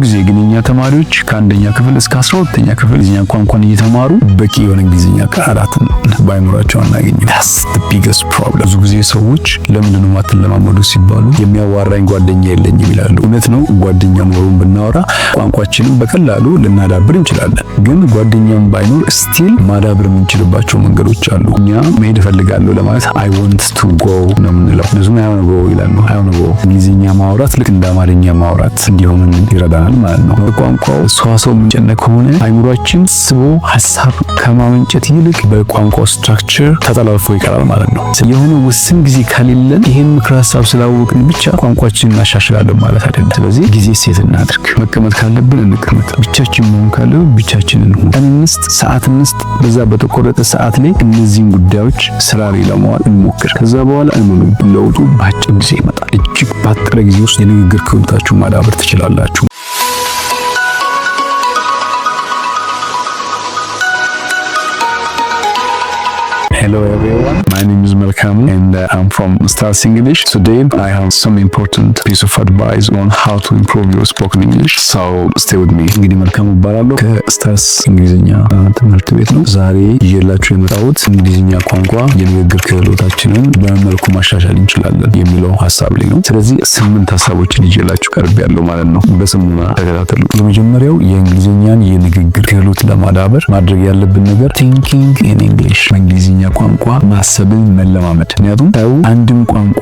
ጊዜ ግን እኛ ተማሪዎች ከአንደኛ ክፍል እስከ 12ኛ ክፍል እንግሊዝኛ ቋንቋን እየተማሩ በቂ የሆነ እንግሊዝኛ ቃላትን ባይኖራቸው አናገኝም። that's the biggest problem። ብዙ ጊዜ ሰዎች ለምንድን ነው ማትለማመዱ ሲባሉ የሚያዋራኝ ጓደኛ የለኝም ይላሉ። እውነት ነው፣ ጓደኛ ኖሮን ብናወራ ቋንቋችንን በቀላሉ ልናዳብር እንችላለን። ግን ጓደኛም ባይኖር ስቲል ማዳብር የምንችልባቸው መንገዶች አሉ። እኛ መሄድ እፈልጋለሁ ለማለት I want to go ነው የምንለው። ብዙም I want to go ይላሉ። I want to go እንግሊዝኛ ማውራት ልክ እንደ አማርኛ ማውራት እንዲሆን ይረዳናል ማለት ነው። በቋንቋው ሰዋሰው የምንጨነቅ ከሆነ አይምሮአችን ስቦ ሐሳብ ከማመንጨት ይልቅ በቋንቋው ስትራክቸር ተጠላልፎ ይቀራል ማለት ነው። የሆነ ውስን ጊዜ ከሌለን ይሄን ምክር ሐሳብ ስላወቅን ብቻ ቋንቋችንን እናሻሽላለን ማለት አይደለም። ስለዚህ ጊዜ ሴት እናድርግ። መቀመጥ ካለብን እንቀመጥ። ብቻችን መሆን ካለብን ብቻችንን እንሁን። ቀን እንስጥ፣ ሰዓት እንስጥ። በዛ በተቆረጠ ሰዓት ላይ እነዚህን ጉዳዮች ስራ ላይ ለማዋል እንሞክር። ከዛ በኋላ ለውጡ በአጭር ጊዜ ይመጣል። እጅግ ባጠረ ጊዜ ውስጥ የንግግር ክህሎታችሁን ማዳበር ትችላላችሁ። Hello everyone, my name is Malcolm and I'm from Stars English. Today I have some important piece of advice on how to improve your spoken English. So stay with me. እንግዲህ መልካም እባላለሁ ከስታርስ እንግሊዝኛ ትምህርት ቤት ነው። ዛሬ ይዤላችሁ የመጣሁት እንግሊዝኛ ቋንቋ የንግግር ክህሎታችንን በመልኩ ማሻሻል እንችላለን የሚለው ሀሳብ ላይ ነው። ስለዚህ 8 ሀሳቦችን ይዤላችሁ ቀርቤያለሁ ማለት ነው። በስሙና ተከታተሉ። የመጀመሪያው የእንግሊዝኛን የንግግር ክህሎት ለማዳበር ማድረግ ያለብን ነገር thinking in English በእንግሊዝኛ ቋንቋ ማሰብን መለማመድ። ምክንያቱም ሰው አንድን ቋንቋ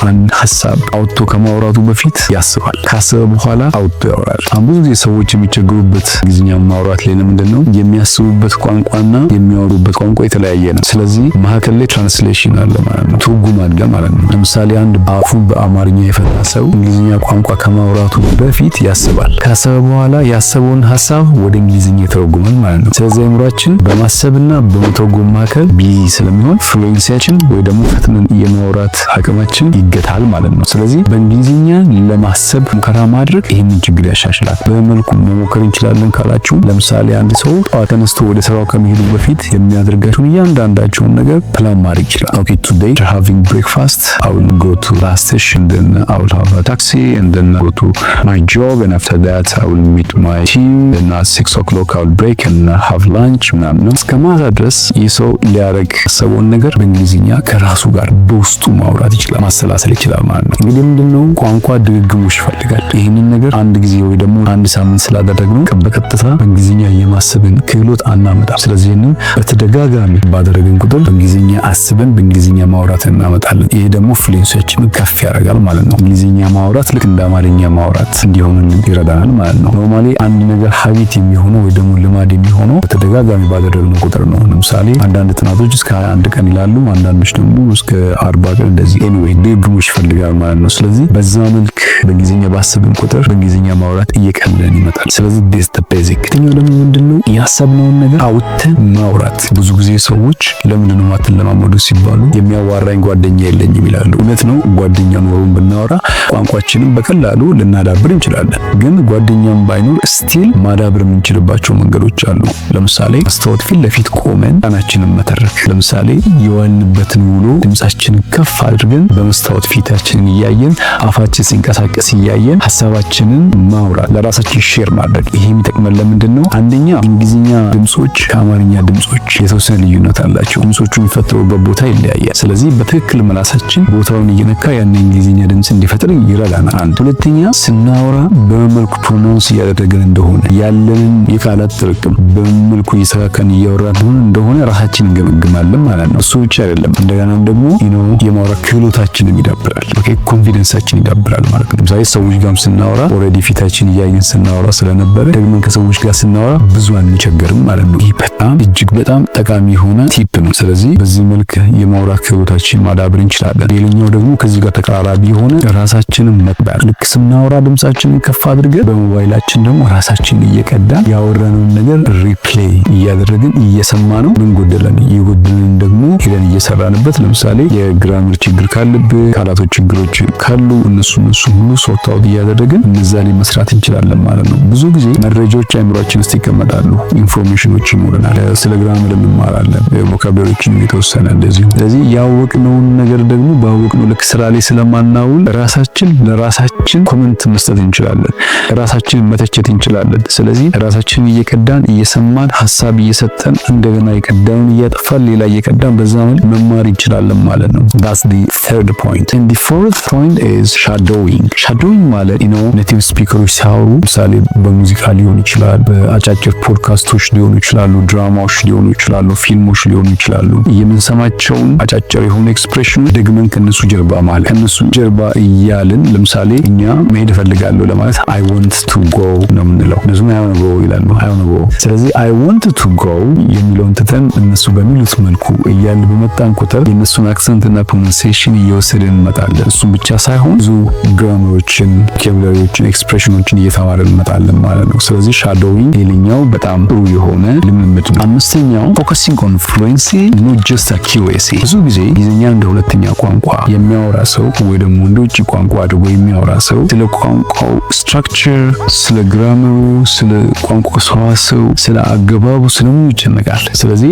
አንድ ሐሳብ አውጥቶ ከማውራቱ በፊት ያስባል፣ ካሰበ በኋላ አውጥቶ ያወራል። ብዙ ጊዜ ሰዎች የሚቸገሩበት እንግሊዝኛ ማውራት ላይ ምንድነው የሚያስቡበት ቋንቋና የሚያወሩበት ቋንቋ የተለያየ ነው። ስለዚህ መሀከል ላይ ትራንስሌሽን አለ ማለት ነው፣ ትርጉም አለ ማለት ነው። ለምሳሌ አንድ አፉ በአማርኛ የፈታ ሰው እንግሊዝኛ ቋንቋ ከማውራቱ በፊት ያስባል፣ ካሰበ በኋላ ያሰበውን ሐሳብ ወደ እንግሊዝኛ ይተረጉማል ማለት ነው። ስለዚህ አእምሯችን በማሰብና በመተርጎም መካከል ቢዚ ስለሚሆን ፍሉዌንሲያችን ወይ ደግሞ ፈጥነን የማውራት አቅማችን ይገታል ማለት ነው። ስለዚህ በእንግሊዝኛ ለማሰብ ሙከራ ማድረግ ይህንን ችግር ያሻሽላል። በመልኩ መሞከር እንችላለን ካላችሁ፣ ለምሳሌ አንድ ሰው ጠዋት ተነስቶ ወደ ስራው ከመሄዱ በፊት የሚያደርጋቸውን እያንዳንዳቸውን ነገር ፕላን ማድረግ ይችላል። Okay, today after having breakfast I will go to bus station, then I will have a taxi and then go to my job, and after that I will meet my team, then at 6 o'clock I will break and have lunch ምናምን ነው። እስከማታ ድረስ ይህ ሰው ሊያደርግ ያሰበውን ነገር በእንግሊዝኛ ከራሱ ጋር በውስጡ ማውራት ይችላል፣ ማሰላሰል ይችላል ማለት ነው። እንግዲህ ምንድነው ቋንቋ ድግግሞሽ ይፈልጋል። ይህንን ነገር አንድ ጊዜ ወይ ደግሞ አንድ ሳምንት ስላደረግነው በቀጥታ በእንግሊዝኛ የማሰብን ክህሎት አናመጣም። ስለዚህ በተደጋጋሚ ባደረግን ቁጥር በእንግሊዝኛ አስበን በእንግሊዝኛ ማውራት እናመጣለን። ይሄ ደግሞ ፍሉዌንሲያችንን ከፍ ያደርጋል ማለት ነው። እንግሊዝኛ ማውራት ልክ እንደ አማርኛ ማውራት እንዲሆን ይረዳናል ማለት ነው። ኖርማሊ አንድ ነገር ሀቢት የሚሆነው ወይ ደግሞ ልማድ የሚሆነው በተደጋጋሚ ባደረግነው ቁጥር ነው። ለምሳሌ አንዳንድ ጥናቶች እስከ 21 ቀን ይላሉ፣ አንዳንዶች ደግሞ እስከ 40 ቀን እንደዚህ። ኤኒዌይ ድግግሞሽ ይፈልጋል ማለት ነው። ስለዚህ በዛ መልክ በእንግሊዝኛ ባሰብን ቁጥር በእንግሊዝኛ ማውራት እየቀለለን ይመጣል። ስለዚህ this the basic ትኛው ደግሞ ምንድነው ያሰብነውን ነገር አውጥተን ማውራት። ብዙ ጊዜ ሰዎች ለምንድነው ማትለማመዱ ሲባሉ የሚያዋራኝ ጓደኛ የለኝም ይላሉ። እውነት ነው፣ ጓደኛ ኖሮን ብናወራ ቋንቋችንን በቀላሉ ልናዳብር እንችላለን። ግን ጓደኛም ባይኖር ስቲል ማዳብር የምንችልባቸው መንገዶች አሉ። ለምሳሌ መስታወት ፊት ለፊት ቆመን ቃናችንን መተረክ። ለምሳሌ የዋልንበትን ውሎ ድምጻችንን ከፍ አድርገን በመስታወት ፊታችንን እያየን አፋችን ሲንቀሳቀስ እያየን ሐሳባችንን ማውራት፣ ለራሳችን ሼር ማድረግ። ይሄ የሚጠቅመን ለምንድነው? አንደኛ እንግሊዝኛ ድምጾች ከአማርኛ ድምጾች የተወሰነ ልዩነት አላቸው። ድምጾቹ የሚፈጠሩበት ቦታ ይለያያል። ስለዚህ በትክክል ምላሳችን ቦታውን እየነካ ያን እንግሊዝኛ ድምጽ እንዲፈጠር ይረዳናል። አንድ ሁለተኛ ስናወራ በመልኩ ፕሮናንስ እያደረገን እንደሆነ ያለንን የቃላት ጥርቅም በመልኩ እየሰካከን እያወራን እንደሆነ ራሳችንን እንገመግማለን ማለት ነው። እሱ ብቻ አይደለም፣ እንደገናም ደግሞ የማውራት ክህሎታችንም ይዳብራል። ኮንፊደንሳችን ይዳብራል ማለት ነው። ለምሳሌ ሰዎች ጋርም ስናወራ ኦልሬዲ ፊታችን እያየን ስናወራ ስለነበረ ደግሞን ከሰዎች ጋር ስናወራ ብዙ አንቸገርም ማለት ነው። ይህ በጣም እጅግ በጣም ጠቃሚ የሆነ ቲፕ ነው። ስለዚህ በዚህ መልክ የማውራት ክህሎታችን ማዳበር እንችላለን። ሌላኛው ደግሞ ከዚህ ጋር ተቀራራቢ የሆነ ራሳችንን መቅዳት። ልክ ስናወራ ድምጻችንን ከፍ አድርገን በሞባይላችን ደግሞ ራሳችንን እየቀዳን ያወራነውን ነገር ሪፕሌይ እያደረግን እየሰማነው ምን ጎደለን፣ የጎደለን ደግሞ ሄደን እየሰራንበት። ለምሳሌ የግራመር የግራመር ችግር ካለብህ፣ ቃላቶች ችግሮች ካሉ እነሱ ሁሉ ሶርት አውት እያደረግን እነዛ ላይ መስራት እንችላለን ማለት ነው። ብዙ ጊዜ መረጃዎች አይምሮአችን ውስጥ ይቀመጣሉ፣ ኢንፎርሜሽኖች ይኖረናል፣ ስለ ግራመር እንማራለን፣ ቮካብላሪዎችን የተወሰነ እንደዚሁ። ስለዚህ ያወቅነውን ነገር ደግሞ ባወቅነው ልክ ስራ ላይ ስለማናውል ለራሳችን ኮመንት መስጠት እንችላለን፣ ራሳችንን መተቸት እንችላለን። ስለዚህ ራሳችንን እየቀዳን እየሰማን ሀሳብ እየሰጠን እንደገና የቀዳውን እያጠፋን ሌላ እየቀዳን በዛ መልክ መማር እንችላለን ማለት ነው። that's the third point and the fourth point is shadowing ማለት ኔቲቭ ስፒከሮች ሲያወሩ ለምሳሌ በሙዚቃ ሊሆን ይችላል፣ በአጫጭር ፖድካስቶች ሊሆኑ ይችላሉ፣ ድራማዎች ሊሆኑ ይችላሉ፣ ፊልሞች ሊሆኑ ይችላሉ። የምንሰማቸውን አጫጭር የሆኑ ኤክስፕሬሽኖች ደግመን ከነሱ ጀርባ እያልን ለምሳሌ እኛ መሄድ እፈልጋለሁ ለማለት I want to go ነው የምንለው። እነሱም I want to go ይላሉ። ስለዚህ I want to go የሚለውን ትተን እነሱ በሚሉት መልኩ እያልን በመጣን ቁጥር የእነሱን አክሰንት እና ፕሮናንሲዬሽን እየወሰድን እንመጣለን። እሱም ብቻ ሳይሆን ብዙ ግራመሮችን፣ ቮካብላሪዎችን፣ ኤክስፕሬሽኖችን እየተማርን እንመጣለን ማለት ነው። ስለዚህ ሻዶዊንግ ሌላኛው በጣም ጥሩ የሆነ ልምምድ ነው። አምስተኛው ፎከሲንግ ኦን ፍሉዌንሲ ኖት ጀስት አኪዩሬሲ። ብዙ ጊዜ እንግሊዝኛ እንደ ሁለተኛ ቋንቋ የሚያወራ ሰው ወይ ደግሞ እንደ ውጭ ቋንቋ አድርጎ የሚያወራ ሰው ስለ ቋንቋው ስትራክቸር፣ ስለ ግራመሩ፣ ስለ ቋንቋው ሰዋሰው፣ ስለ አገባቡ ስለምን ይጨነቃል። ስለዚህ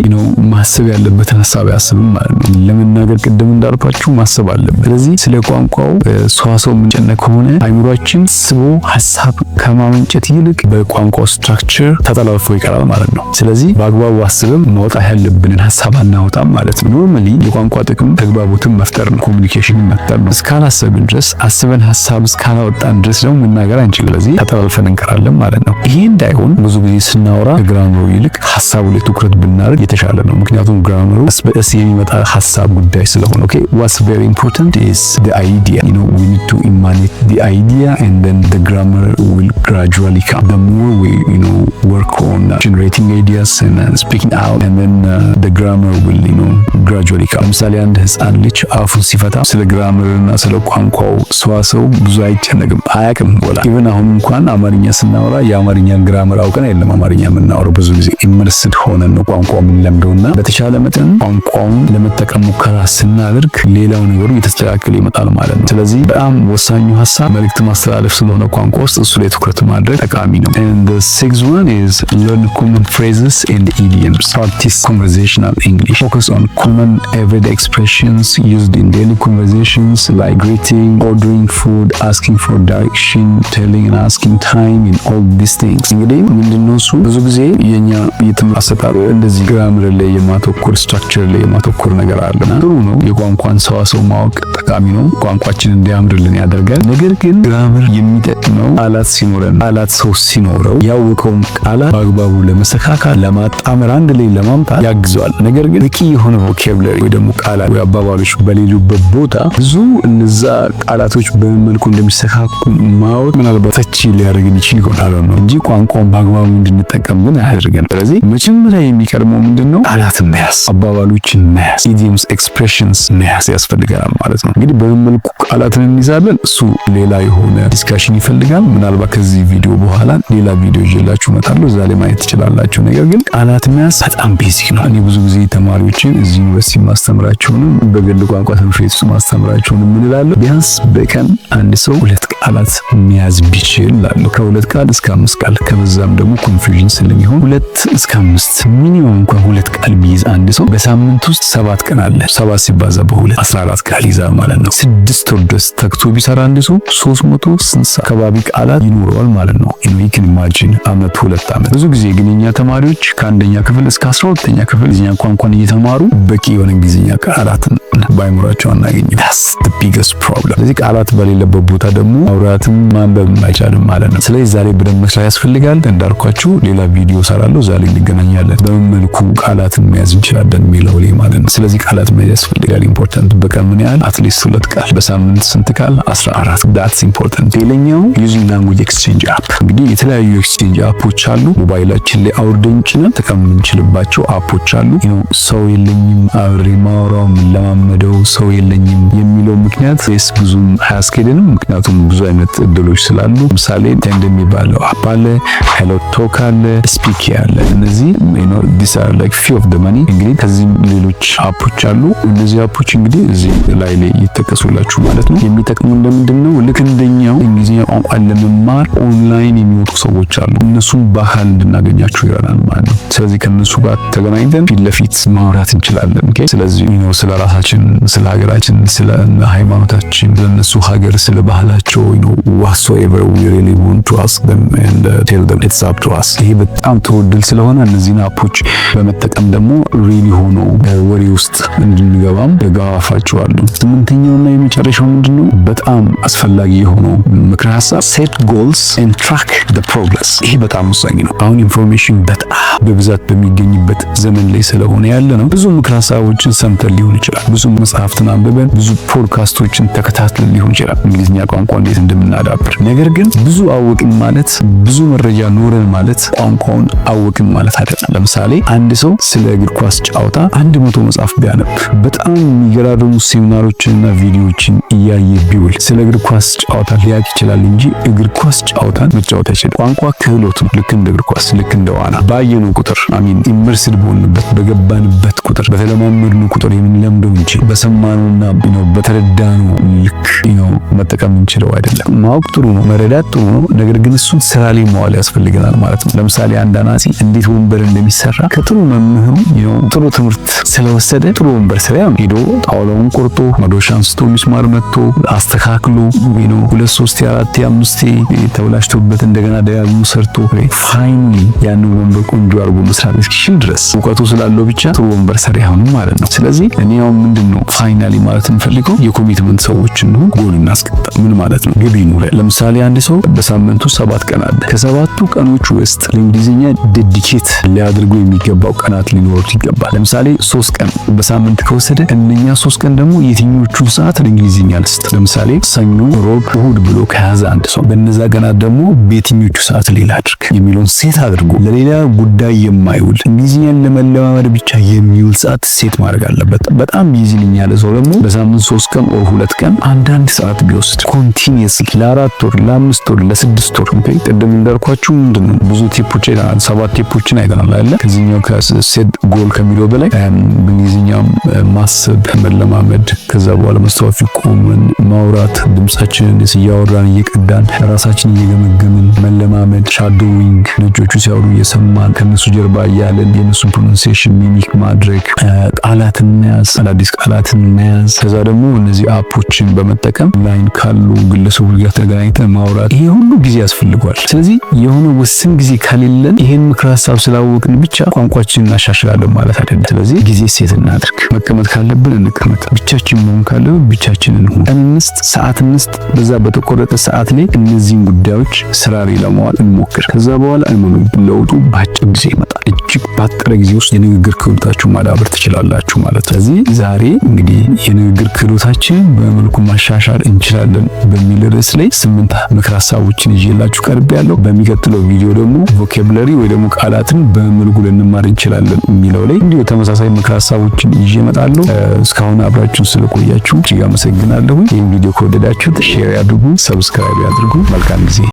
ማሰብ ያለበትን ሀሳብ ያስብም ማለት ነው። ለመናገር ቅድም እንዳልኳችሁ ማሰብ አለበት። ስለዚህ ስለ ቋንቋው ሰዋሰው የምንጨነቅ ከሆነ አይምሮአችን ስቦ ሀሳብ ከማመንጨት ይልቅ በቋንቋው ስትራክቸር ተጠላልፎ ይቀራል ማለት ነው። ስለዚህ በአግባቡ አስበን ማውጣት ያለብንን ሀሳብ አናወጣም ማለት ነው። ኖርማሊ የቋንቋ ጥቅም ተግባቦትን መፍጠር ነው፣ ኮሚኒኬሽንን መፍጠር ነው። እስካላሰብን ድረስ አስበን ሀሳብ እስካላወጣን ድረስ ደግሞ መናገር አንችልም። ስለዚህ ተጠላልፈን እንቀራለን ማለት ነው። ይሄ እንዳይሆን ብዙ ጊዜ ስናወራ ከግራመሩ ይልቅ ሀሳቡ ላይ ትኩረት ብናደርግ የተሻለ ነው። ምክንያቱም ግራመሩ በስ የሚመጣ ሀሳብ ጉዳይ ስለሆነ what's very important is the idea. We need to emanate the idea and then the grammar will gradually come. The more we work on generating ideas and speaking out, and then the grammar will gradually come. ለምሳሌ አንድ ህፃን ልጅ አፉን ሲፈታ ስለ ግራመርና ስለ ቋንቋው ሰዋሰው ብዙ አይጨነቅም፣ አያውቅም። ኢቨን አሁን እንኳን አማርኛ ስናወራ የአማርኛን ግራመር አውቀን አይደለም አማርኛ የምናወራው። ብዙ ጊዜ ኢመርስድ ሆነን ነው ቋንቋው የምንለምደውና በተቻለ መጠን ቋንቋውን ለመጠቀም ሙከራ ስናደርግ ሌላው ነገሩ እየተስተካከለ ይመጣል ማለት ነው። ስለዚህ በጣም ወሳኙ ሀሳብ መልእክት ማስተላለፍ ስለሆነ ቋንቋ ውስጥ እሱ ላይ ትኩረት ማድረግ ጠቃሚ ነው። and the sixth one is learn common phrases and idioms. Practice conversational English. Focus on common everyday expressions used in daily conversations like greeting, ordering food, asking for direction, telling and asking time, and all these things. እንግዲህ ምንድነው እሱ ብዙ ጊዜ የኛ የትምህርት አሰጣጥ እንደዚህ ግራመር ላይ የማተኮር ስትራክቸር ላይ የማተኮር ነገር አለና ጥሩ ነው። የቋንቋን ሰዋሰው ማወቅ ጠቃሚ ነው። ቋንቋችን እንዲያምርልን ያደርጋል። ነገር ግን ግራመር የሚጠቅመው ቃላት ሲኖረን፣ ቃላት ሰው ሲኖረው ያወቀውን ቃላት በአግባቡ ለመሰካካል ለማጣመር አንድ ላይ ለማምጣት ያግዘዋል። ነገር ግን በቂ የሆነ ቮካብላሪ ወይ ደግሞ ቃላት ወይ አባባሎች በሌሉበት ቦታ ብዙ እነዛ ቃላቶች በምን መልኩ እንደሚሰካኩ ማወቅ ምናልባት ተቺ ሊያደርግን ይችል ይሆናል ነው እንጂ ቋንቋውን በአግባቡ እንድንጠቀም ግን አያደርገን። ስለዚህ መጀመሪያ የሚቀድመው ምንድነው? ቃላትን መያዝ፣ አባባሎችን መያዝ፣ ኢዲየምስ ኤክስፕሬሽንስ መያዝ ያስፈልጋል ማለት ነው። እንግዲህ በምን መልኩ ቃላትን እንይዛለን እሱ ሌላ የሆነ ዲስካሽን ይፈልጋል። ምናልባት ከዚህ ቪዲዮ በኋላ ሌላ ቪዲዮ ይዤላችሁ እመጣለሁ፣ እዛ ላይ ማየት ትችላላችሁ። ነገር ግን ቃላት መያዝ በጣም ቤዚክ ነው። እኔ ብዙ ጊዜ ተማሪዎችን እዚህ ዩኒቨርሲቲ ማስተምራቸውንም በግል ቋንቋ ትምህርት ቤት ውስጥ ማስተምራቸውንም ምን እላለሁ? ቢያንስ በቀን አንድ ሰው 2 ቃላት መያዝ ቢችል እላለሁ። ከ2 ቃል እስከ 5 ቃል ከበዛም ደግሞ ኮንፊውዥን ስለሚሆን 2 እስከ 5 ሚኒመም እንኳን 2 ቃል ቢይዝ አንድ ሰው በሳምንት ውስጥ 7 ቀን አለ። 7 ሲባዛ በ2 14 ቃል ይዛል ማለት ነው። 6 ወር ድረስ ተግቶ ቢሰራ አንድ ሰው 360 አካባቢ ቃላት ይኖረዋል ማለት ነው። you can imagine አመት 2 አመት። ብዙ ጊዜ ግን የኛ ተማሪዎች ከአንደኛ ክፍል እስከ 12ኛ ክፍል እንግሊዝኛ ቋንቋን እየተማሩ በቂ የሆነ እንግሊዝኛ ቃላትን ባይሞራቸው አናገኝም። that's the biggest problem። ስለዚህ ቃላት በሌለበት ቦታ ደግሞ ማውራትም ማንበብም አይቻልም ማለት ነው። ስለዚህ ዛሬ በደንብ መስራት ያስፈልጋል። እንዳልኳችሁ ሌላ ቪዲዮ ሰራለሁ፣ ዛሬ እንገናኛለን። በምን መልኩ ቃላትን መያዝ እንችላለን የሚለው ላይ ማለት ነው። ስለዚህ ቃላት መያዝ ያስፈልጋል። ኢምፖርታንት በቀን ምን ያህል አትሊስት 2 ቃል፣ በሳምንት ስንት ቃል? 14 that's important። ሌላኛው using language exchange app። እንግዲህ የተለያዩ ኤክስቼንጅ አፖች አሉ። ሞባይላችን ላይ አውርደን ጭነን ተጠቀም የምንችልባቸው አፖች አሉ። ሰው የለኝም አብሬ ማውራው ለማመደው ሰው የለኝም የሚለው ምክንያት ፌስ ብዙም አያስኬደንም። ምክንያቱም ብዙ አይነት እድሎች ስላሉ ለምሳሌ ቴንድ የሚባለው አፕ አለ፣ ሄሎ ቶክ አለ፣ ስፒክ አለ። እነዚህ these are like few of the money። እንግዲህ ከዚህ ሌሎች አፖች አሉ። እነዚህ አፖች እንግዲህ እዚህ ላይ ይተከሱላችሁ ማለት ነው። የሚጠቅሙን ለምንድነው? ልክ እንደኛው እንግሊዝኛ ቋንቋን ለመማር ኦንላይን የሚወጡ ሰዎች አሉ። እነሱን በአካል እንድናገኛቸው ይረዳል ማለት ነው። ስለዚህ ከነሱ ጋር ተገናኝተን ፊት ለፊት ማውራት እንችላለን። ኦኬ። ስለዚህ ስለ ራሳችን፣ ስለ ሀገራችን፣ ስለ ሃይማኖታችን፣ ስለነሱ ሀገር፣ ስለ ባህላቸው whatsoever we really want to ask them and tell them it's up to us። ይሄ በጣም ተወድል ስለሆነ እነዚህን አፖች በመጠቀም ደግሞ ሪሊ ሆኖ ወሬ ውስጥ እንድንገባም እጋፋችኋለሁ። ስምንተኛውና የመጨረሻው ምንድነው? በጣም አስፈላጊ የሆነው ምክረ ሀሳብ set goals and track the progress። ይሄ በጣም ወሳኝ ነው። አሁን ኢንፎርሜሽን በጣም በብዛት በሚገኝበት ዘመን ላይ ስለሆነ ያለ ነው። ብዙ ምክረ ሀሳቦችን ሰምተን ሊሆን ይችላል። ብዙ መጽሐፍትን አንብበን፣ ብዙ ፖድካስቶችን ተከታትለን ሊሆን ይችላል እንግሊዝኛ ቋንቋ እንዴት እንደምናዳብር። ነገር ግን ብዙ አወቅን ማለት፣ ብዙ መረጃ ኖረን ማለት ቋንቋውን አወቅን ማለት አይደለም። ለምሳሌ አንድ ሰው ስለ እግር ኳስ ጨዋታ 100 መጽሐፍ ቢያነብ፣ በጣም የሚገራርሙ ሴሚናሮችንና ቪዲዮዎችን እያየ ቢውል ስለ እግር ኳስ ጨዋታ ሊያውቅ ይችላል እንጂ እግር ኳስ ጨዋታን መጫወት አይችልም። ቋንቋ ክህሎት ነው። ልክ እንደ እግር ኳስ፣ ልክ እንደ ዋና ባየነው ቁጥር ኢመርስድ በሆንበት በገባንበት ቁጥር በተለማመድነው ቁጥር የምንለምደው እንጂ በሰማነውና በተረዳነው ልክ መጠቀም እንችለው አይደለም። ማወቅ ጥሩ ነው፣ መረዳት ጥሩ ነው። ነገር ግን እሱን ስራ ላይ መዋል ያስፈልገናል ማለት ነው። ለምሳሌ አንድ አናጺ እንዴት ወንበር እንደሚሰራ ከጥሩ መምህሩ ጥሩ ትምህርት ስለወሰደ ጥሩ ወንበር ስራ ሄዶ ጣውላውን ቆርጦ መዶሻ አንስቶ ሚስማር መጥቶ አስተካክሎ 2 3 4 5 ተብላሽቶበት እንደገና ደጋግሞ ሰርቶ ፋይናሊ ያን ወንበር ቆንጆ አድርጎ መስራት እስኪችል ድረስ እውቀቱ ስላለው ብቻ ጥሩ ወንበር ሰሪ አይሆንም ማለት ነው። ስለዚህ እኔ ምንድነው ፋይናሊ ማለት እንፈልገው የኮሚትመንት ሰዎች ነው። ጎል እናስቀጣ ምን ማለት ነው? ግብ ይኑር። ለምሳሌ አንድ ሰው በሳምንቱ 7 ቀን አለ። ከ7ቱ ቀኖች ውስጥ ለእንግሊዝኛ ዴዲኬት ሊያደርጉ የሚገባው ቀናት ሊኖሩት ይገባል። ለምሳሌ 3 ቀን በሳምንት ከወሰደ እነኛ 3 ቀን ደግሞ የትኞቹን ሰዓት ለእንግሊዝኛ ልስጥ? ለምሳሌ ሰኞ፣ ሮብ፣ እሁድ ብሎ ከያዘ አንድ ሰው በእነዛ ቀናት ደግሞ በየትኞቹ ሰዓት ሌላ አድርግ የሚለውን ሴት አድርጎ ለሌላ ጉዳይ የማይውል እንግሊዝኛን ለመለማመድ ብቻ የሚውል ሰዓት ሴት ማድረግ አለበት። በጣም ቢዚ ነኝ ያለ ሰው ደግሞ በሳምንት 3 ቀን or 2 ቀን አንዳንድ ሰዓት ቢወስድ ኮንቲኒየስሊ ለ4 ወር፣ ለ5 ወር፣ ለ6 ወር ቅድም እንዳልኳችሁ ምንድነው ብዙ ቲፖች 7 ቲፖችን አይተናል አይደል? ከዚህኛው ከሴት ጎል ከሚለው በላይ በእንግሊዝኛ ማሰብ መለማመድ፣ ከዛ በኋላ መስታወት ቆመን ማውራት፣ ድምጻችንን እያወራን እየቀዳን ራሳችንን እየገመገምን መለማመድ፣ ሻዶዊንግ ልጆቹ ሲያወሩ እየሰማን ከነሱ ጀርባ እያለን የነሱን ፕሮናንሲዬሽን ሚሚክ ማድረግ፣ ቃላትን መያዝ፣ አዳዲስ ቃላትን መያዝ። ከዛ ደግሞ እነዚህ አፖችን በመጠቀም ላይን ካሉ ግለሰቦች ጋር ተገናኝተን ማውራት። ይሄ ሁሉ ጊዜ ያስፈልጓል። ስለዚህ የሆነ ውስን ጊዜ ከሌለን ይሄን ምክር ሀሳብ ስላወቅን ብቻ ቋንቋችንን እናሻሽላለን ማለት አይደለም። ስለዚህ ጊዜ ሴት እናድርግ። መቀመጥ ካለብን እንቀመጥ፣ ብቻችን መሆን ካለብን ብቻችንን እንሁን። ቀን እንስጥ፣ ሰዓት እንስጥ። በዛ በተቆረጠ ሰዓት ላይ እነዚህን ጉዳዮች ስራ ላይ ለማዋል እንሞክር። ከዛ በኋላ ለውጡ በአጭር ጊዜ ይመጣል። እጅግ ባጠረ ጊዜ ውስጥ የንግግር ክህሎታችሁ ማዳበር ትችላላችሁ ማለት ነው። ስለዚህ ዛሬ እንግዲህ የንግግር ክህሎታችንን በመልኩ ማሻሻል እንችላለን በሚል ርዕስ ላይ 8 ምክር ሀሳቦችን ይዤላችሁ ቀርቤያለሁ። በሚቀጥለው ቪዲዮ ደግሞ ቮካቡላሪ ወይ ደግሞ ቃላትን በመልኩ ልንማር እንችላለን የሚለው ላይ እንዲሁ ተመሳሳይ ምክር ሀሳቦችን ይዤ እመጣለሁ። እስካሁን አብራችሁን ስለቆያችሁ እጅግ አመሰግናለሁ። ይህን ቪዲዮ ከወደዳችሁት ሼር ያድርጉ፣ ሰብስክራይብ ያድርጉ። መልካም ጊዜ